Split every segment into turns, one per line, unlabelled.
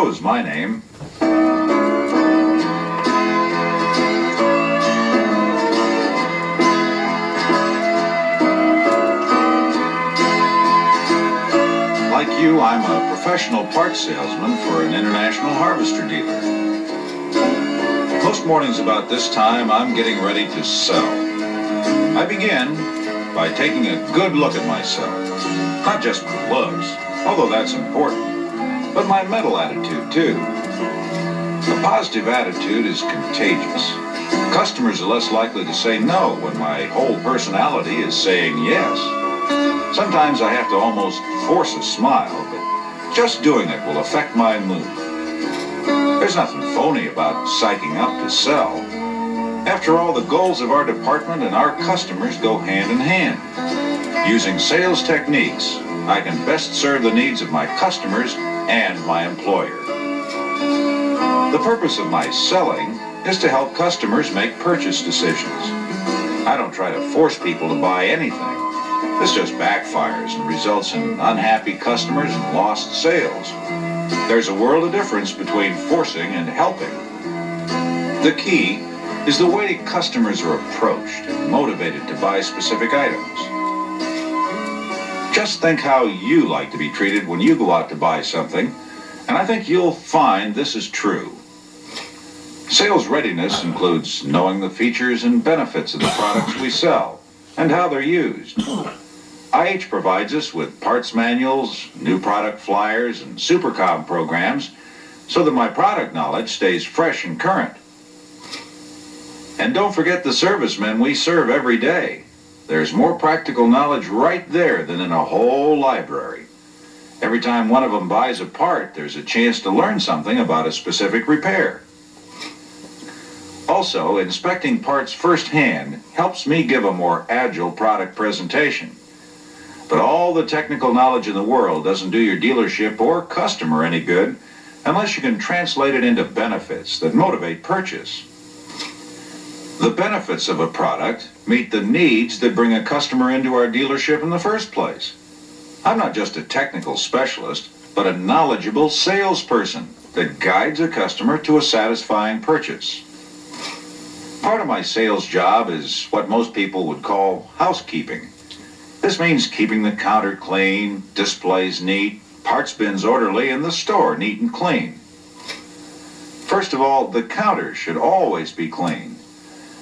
Joe's my name. Like you, I'm a professional parts salesman for an international harvester dealer. Most mornings about this time, I'm getting ready to sell. I begin by taking a good look at myself. Not just my looks, although that's important, but my mental attitude too. A positive attitude is contagious. Customers are less likely to say no when my whole personality is saying yes. Sometimes I have to almost force a smile, but just doing it will affect my mood. There's nothing phony about psyching up to sell. After all, the goals of our department and our customers go hand in hand. Using sales techniques, I can best serve the needs of my customers and my employer. The purpose of my selling is to help customers make purchase decisions. I don't try to force people to buy anything. This just backfires and results in unhappy customers and lost sales. There's a world of difference between forcing and helping. The key is the way customers are approached and motivated to buy specific items. Just think how you like to be treated when you go out to buy something, and I think you'll find this is true. Sales readiness includes knowing the features and benefits of the products we sell and how they're used. IH provides us with parts manuals, new product flyers, and SuperCom programs so that my product knowledge stays fresh and current. And don't forget the servicemen we serve every day. There's more practical knowledge right there than in a whole library. Every time one of them buys a part, there's a chance to learn something about a specific repair. Also, inspecting parts firsthand helps me give a more agile product presentation. But all the technical knowledge in the world doesn't do your dealership or customer any good unless you can translate it into benefits that motivate purchase. The benefits of a product meet the needs that bring a customer into our dealership in the first place. I'm not just a technical specialist, but a knowledgeable salesperson that guides a customer to a satisfying purchase. Part of my sales job is what most people would call housekeeping. This means keeping the counter clean, displays neat, parts bins orderly, and the store neat and clean. First of all, the counter should always be clean.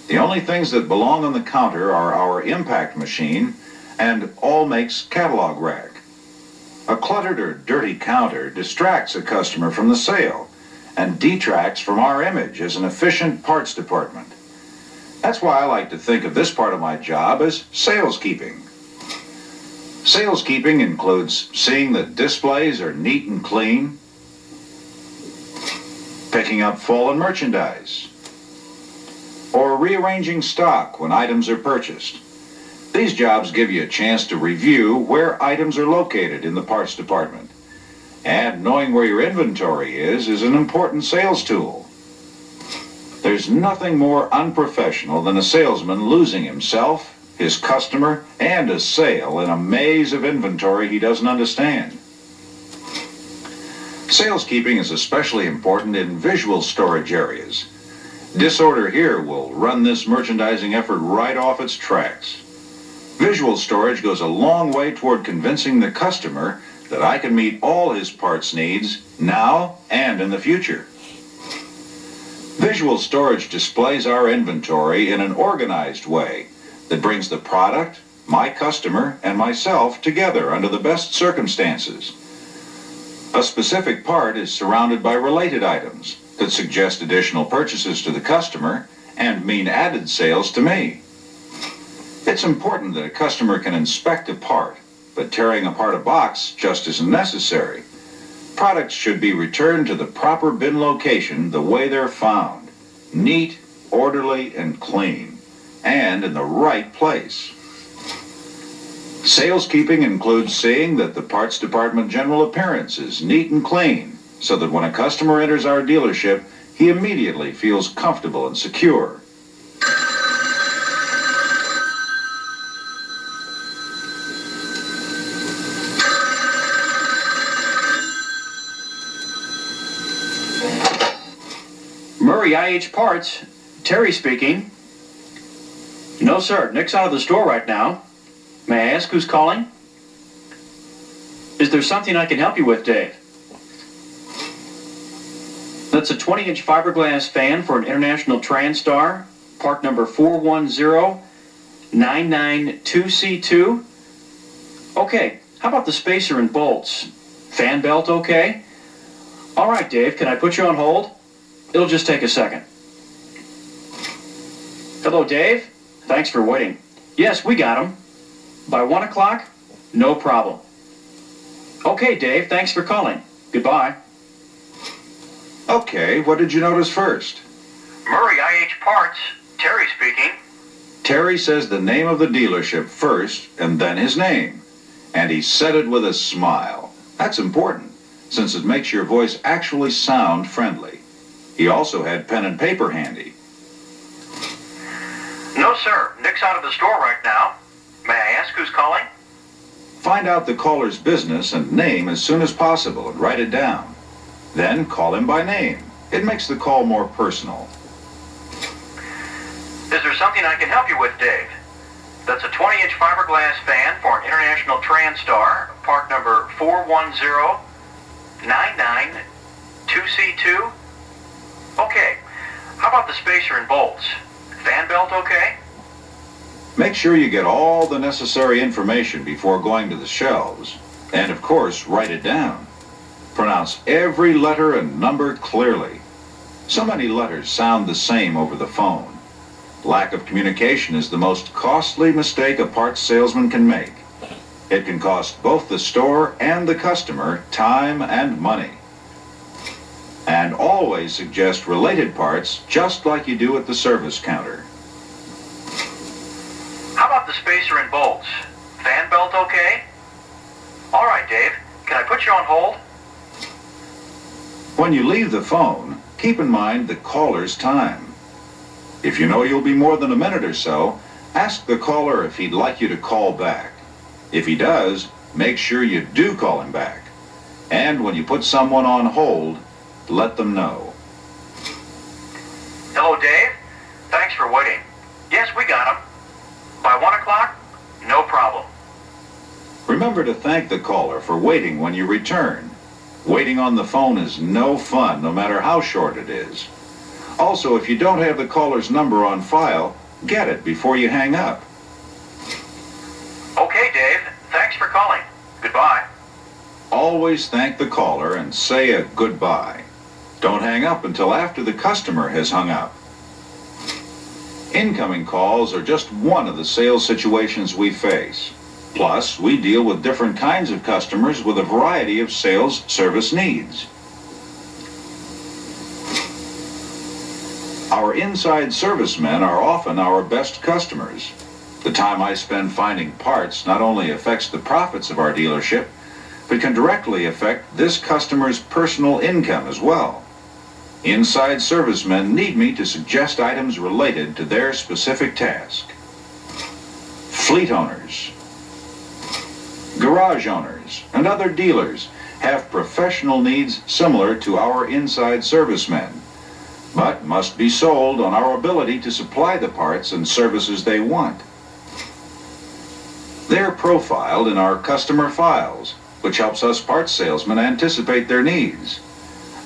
The only things that belong on the counter are our impact machine and All Makes catalog rack. A cluttered or dirty counter distracts a customer from the sale and detracts from our image as an efficient parts department. That's why I like to think of this part of my job as saleskeeping. Saleskeeping includes seeing that displays are neat and clean, picking up fallen merchandise, or rearranging stock when items are purchased. These jobs give you a chance to review where items are located in the parts department. And knowing where your inventory is an important sales tool. There's nothing more unprofessional than a salesman losing himself, his customer, and a sale in a maze of inventory he doesn't understand. Saleskeeping is especially important in visual storage areas. Disorder here will run this merchandising effort right off its tracks. Visual storage goes a long way toward convincing the customer that I can meet all his parts needs now and in the future. Visual storage displays our inventory in an organized way that brings the product, my customer, and myself together under the best circumstances. A specific part is surrounded by related items that suggest additional purchases to the customer and mean added sales to me. It's important that a customer can inspect a part, but tearing apart a box just isn't necessary. Products should be returned to the proper bin location the way they're found, neat, orderly, and clean, and in the right place. Saleskeeping includes seeing that the parts department general appearance is neat and clean, so that when a customer enters our dealership, he immediately feels comfortable and secure.
Murray IH Parts, Terry speaking. No, sir. Nick's out of the store right now. May I ask who's calling? Is there something I can help you with, Dave? That's a 20-inch fiberglass fan for an International TranStar, part number 410992C2. Okay, how about the spacer and bolts? Fan belt okay? All right, Dave, can I put you on hold? It'll just take a second. Hello, Dave. Thanks for waiting. Yes, we got him. By 1 o'clock? No problem. Okay, Dave, thanks for calling. Goodbye.
Okay, what did you notice first?
Murray IH Parts, Terry speaking.
Terry says the name of the dealership first and then his name. And he said it with a smile. That's important, since it makes your voice actually sound friendly. He also had pen and paper handy.
No, sir. Nick's out of the store right now. May I ask who's calling?
Find out the caller's business and name as soon as possible and write it down. Then call him by name. It makes the call more personal.
Is there something I can help you with, Dave? That's a 20-inch fiberglass fan for an International TranStar, part number 410992C2. Okay, how about the spacer and bolts? Fan belt okay?
Make sure you get all the necessary information before going to the shelves. And of course, write it down. Pronounce every letter and number clearly. So many letters sound the same over the phone. Lack of communication is the most costly mistake a parts salesman can make. It can cost both the store and the customer time and money. And always suggest related parts just like you do at the service counter.
How about the spacer and bolts? Fan belt okay? All right, Dave. Can I put you on hold?
When you leave the phone, keep in mind the caller's time. If you know you'll be more than a minute or so, ask the caller if he'd like you to call back. If he does, make sure you do call him back. And when you put someone on hold, let them know.
Hello, Dave. Thanks for waiting. Yes, we got him. By 1 o'clock? No problem.
Remember to thank the caller for waiting when you return. Waiting on the phone is no fun, no matter how short it is. Also, if you don't have the caller's number on file, get it before you hang up.
Okay, Dave. Thanks for calling. Goodbye.
Always thank the caller and say a goodbye. Don't hang up until after the customer has hung up. Incoming calls are just one of the sales situations we face. Plus, we deal with different kinds of customers with a variety of sales service needs. Our inside servicemen are often our best customers. The time I spend finding parts not only affects the profits of our dealership, but can directly affect this customer's personal income as well. Inside servicemen need me to suggest items related to their specific task. Fleet owners, garage owners, and other dealers have professional needs similar to our inside servicemen, but must be sold on our ability to supply the parts and services they want. They're profiled in our customer files, which helps us parts salesmen anticipate their needs.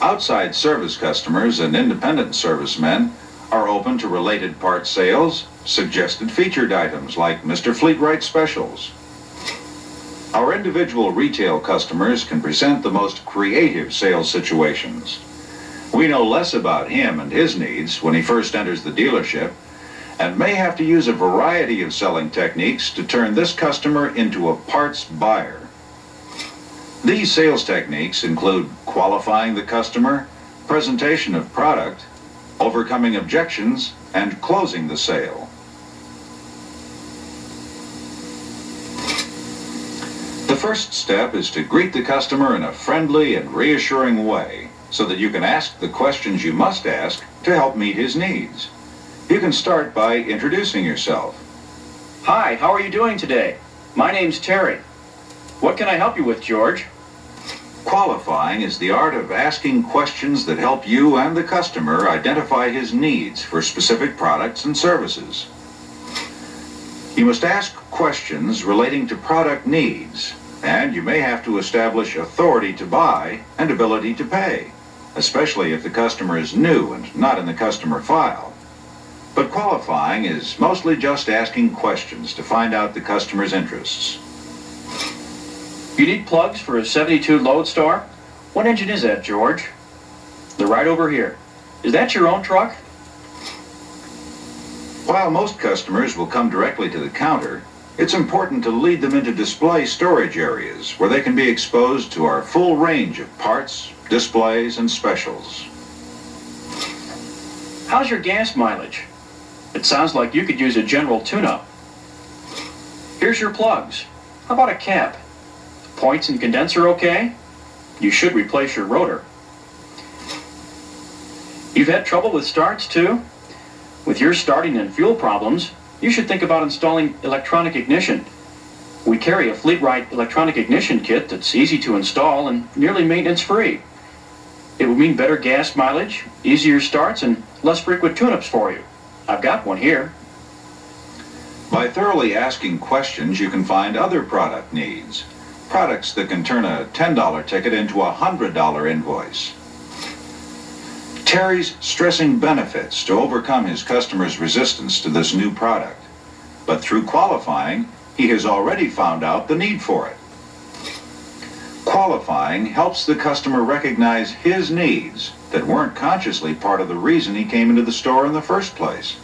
Outside service customers and independent servicemen are open to related parts sales, suggested featured items like Mr. Fleetwright specials. Our individual retail customers can present the most creative sales situations. We know less about him and his needs when he first enters the dealership, and may have to use a variety of selling techniques to turn this customer into a parts buyer. These sales techniques include qualifying the customer, presentation of product, overcoming objections, and closing the sale. The first step is to greet the customer in a friendly and reassuring way so that you can ask the questions you must ask to help meet his needs. You can start by introducing yourself.
Hi, how are you doing today? My name's Terry. What can I help you with, George?
Qualifying is the art of asking questions that help you and the customer identify his needs for specific products and services. You must ask questions relating to product needs, and you may have to establish authority to buy and ability to pay, especially if the customer is new and not in the customer file. But qualifying is mostly just asking questions to find out the customer's interests.
You need plugs for a 72 Lodestar? What engine is that, George? They're right over here. Is that your own truck?
While most customers will come directly to the counter, it's important to lead them into display storage areas where they can be exposed to our full range of parts, displays, and specials.
How's your gas mileage? It sounds like you could use a general tune-up. Here's your plugs. How about a cap? Points and condenser okay? You should replace your rotor. You've had trouble with starts too? With your starting and fuel problems, you should think about installing electronic ignition. We carry a Fleet-Rite electronic ignition kit that's easy to install and nearly maintenance-free. It will mean better gas mileage, easier starts, and less frequent tune-ups for you. I've got one here.
By thoroughly asking questions, you can find other product needs. Products that can turn a $10 ticket into a $100 invoice. Terry's stressing benefits to overcome his customers' resistance to this new product. But through qualifying, he has already found out the need for it. Qualifying helps the customer recognize his needs that weren't consciously part of the reason he came into the store in the first place.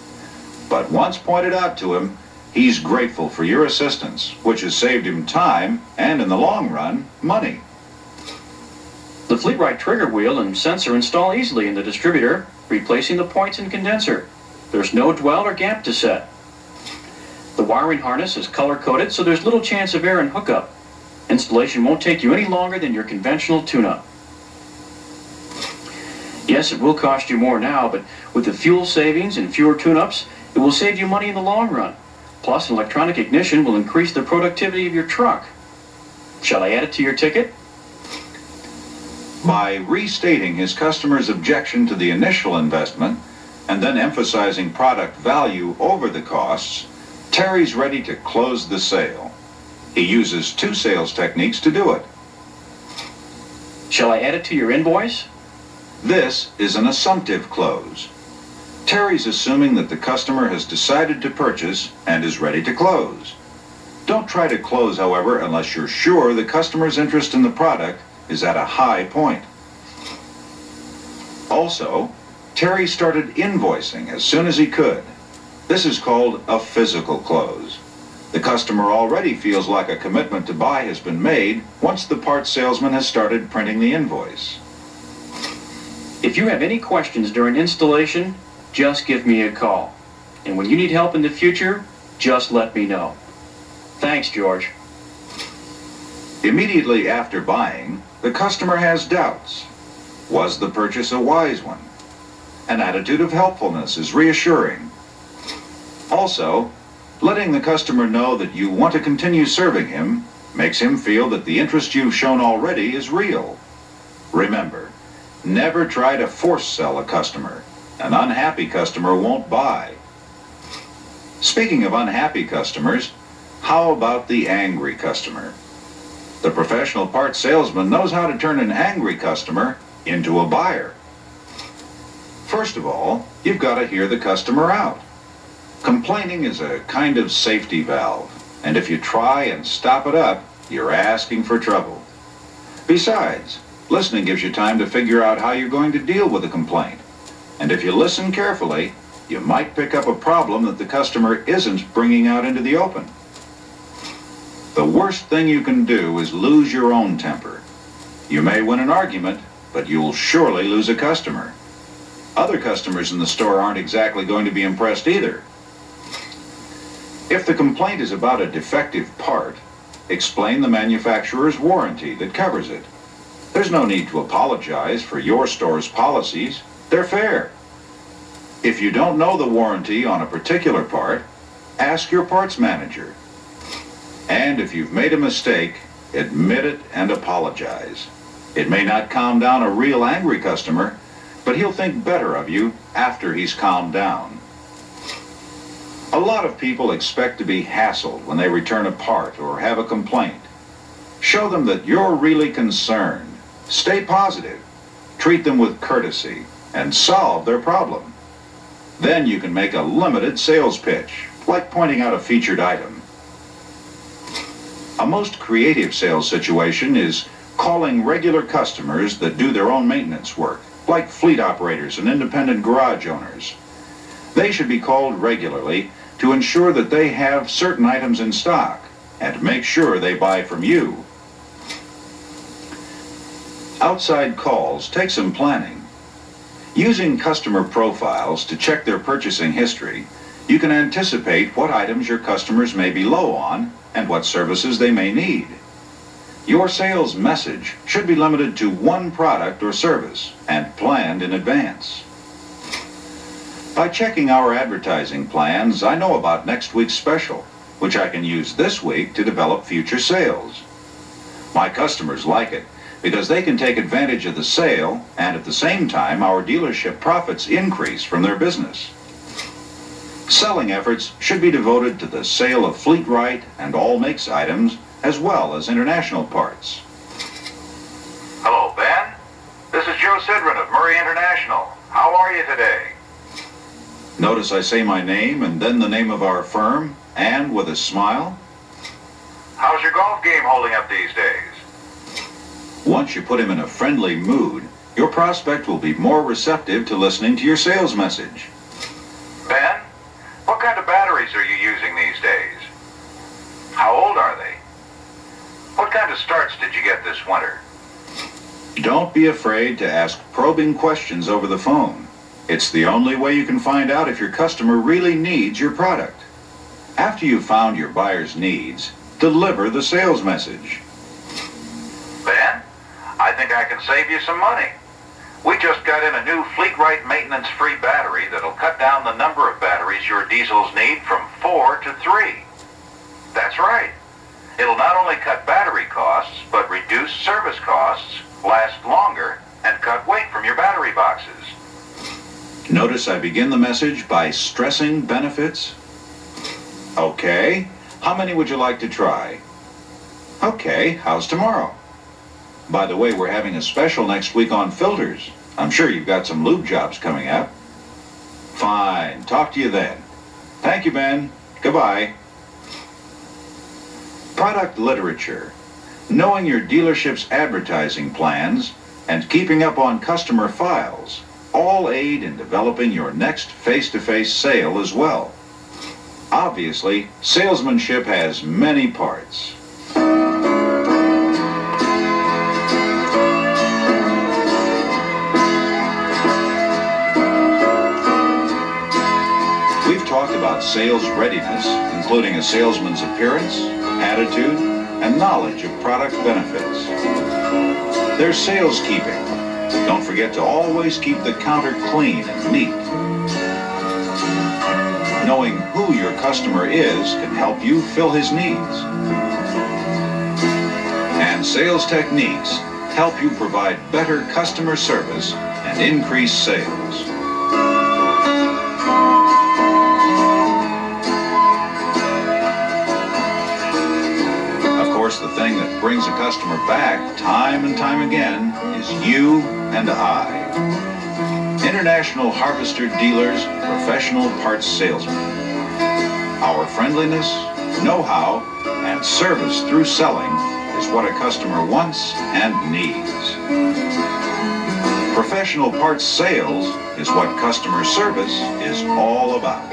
But once pointed out to him, he's grateful for your assistance, which has saved him time and, in the long run, money.
The Fleet-Rite trigger wheel and sensor install easily in the distributor, replacing the points and condenser. There's no dwell or gap to set. The wiring harness is color-coded, so there's little chance of error in hookup. Installation won't take you any longer than your conventional tune-up. Yes, it will cost you more now, but with the fuel savings and fewer tune-ups, it will save you money in the long run. Plus, an electronic ignition will increase the productivity of your truck. Shall I add it to your ticket?
By restating his customer's objection to the initial investment and then emphasizing product value over the costs, Terry's ready to close the sale. He uses two sales techniques to do it.
Shall I add it to your invoice?
This is an assumptive close. Terry's assuming that the customer has decided to purchase and is ready to close. Don't try to close, however, unless you're sure the customer's interest in the product is at a high point. Also, Terry started invoicing as soon as he could. This is called a physical close. The customer already feels like a commitment to buy has been made once the parts salesman has started printing the invoice.
If you have any questions during installation, just give me a call. And when you need help in the future, just let me know. Thanks, George.
Immediately after buying, the customer has doubts. Was the purchase a wise one? An attitude of helpfulness is reassuring. Also, letting the customer know that you want to continue serving him makes him feel that the interest you've shown already is real. Remember, never try to force sell a customer. An unhappy customer won't buy. Speaking of unhappy customers, how about the angry customer? The professional parts salesman knows how to turn an angry customer into a buyer. First of all, you've got to hear the customer out. Complaining is a kind of safety valve, and if you try and stop it up, you're asking for trouble. Besides, listening gives you time to figure out how you're going to deal with a complaint. And if you listen carefully, you might pick up a problem that the customer isn't bringing out into the open. The worst thing you can do is lose your own temper. You may win an argument, but you'll surely lose a customer. Other customers in the store aren't exactly going to be impressed either. If the complaint is about a defective part, explain the manufacturer's warranty that covers it. There's no need to apologize for your store's policies. They're fair. If you don't know the warranty on a particular part, ask your parts manager. And if you've made a mistake, admit it and apologize. It may not calm down a real angry customer, but he'll think better of you after he's calmed down. A lot of people expect to be hassled when they return a part or have a complaint. Show them that you're really concerned. Stay positive. Treat them with courtesy and solve their problem. Then you can make a limited sales pitch, like pointing out a featured item. A most creative sales situation is calling regular customers that do their own maintenance work, like fleet operators and independent garage owners. They should be called regularly to ensure that they have certain items in stock and to make sure they buy from you. Outside calls take some planning. Using customer profiles to check their purchasing history, you can anticipate what items your customers may be low on and what services they may need. Your sales message should be limited to one product or service and planned in advance. By checking our advertising plans, I know about next week's special, which I can use this week to develop future sales. My customers like it because they can take advantage of the sale, and at the same time our dealership profits increase from their business. Selling efforts should be devoted to the sale of fleet right and all makes items, as well as international parts.
Hello, Ben. This is Joe Sidran of Murray International. How are you today?
Notice I say my name and then the name of our firm, and with a smile.
How's your golf game holding up these days?
Once you put him in a friendly mood, your prospect will be more receptive to listening to your sales message.
Ben, what kind of batteries are you using these days? How old are they? What kind of starts did you get this winter?
Don't be afraid to ask probing questions over the phone. It's the only way you can find out if your customer really needs your product. After you've found your buyer's needs, deliver the sales message.
Ben, I think I can save you some money. We just got in a new fleet-right maintenance-free battery that'll cut down the number of batteries your diesels need from 4 to 3. That's right. It'll not only cut battery costs, but reduce service costs, last longer, and cut weight from your battery boxes.
Notice I begin the message by stressing benefits. Okay, how many would you like to try? Okay, how's tomorrow? By the way, we're having a special next week on filters. I'm sure you've got some lube jobs coming up. Fine, talk to you then. Thank you, Ben. Goodbye. Product literature. Knowing your dealership's advertising plans and keeping up on customer files all aid in developing your next face-to-face sale as well. Obviously, salesmanship has many parts. We've talked about sales readiness, including a salesman's appearance, attitude, and knowledge of product benefits. There's sales keeping. Don't forget to always keep the counter clean and neat. Knowing who your customer is can help you fill his needs. And sales techniques help you provide better customer service and increase sales. Of course, the thing that brings a customer back time and time again is you and I. International Harvester Dealers, professional parts salesmen. Our friendliness, know-how, and service through selling is what a customer wants and needs. Professional parts sales is what customer service is all about.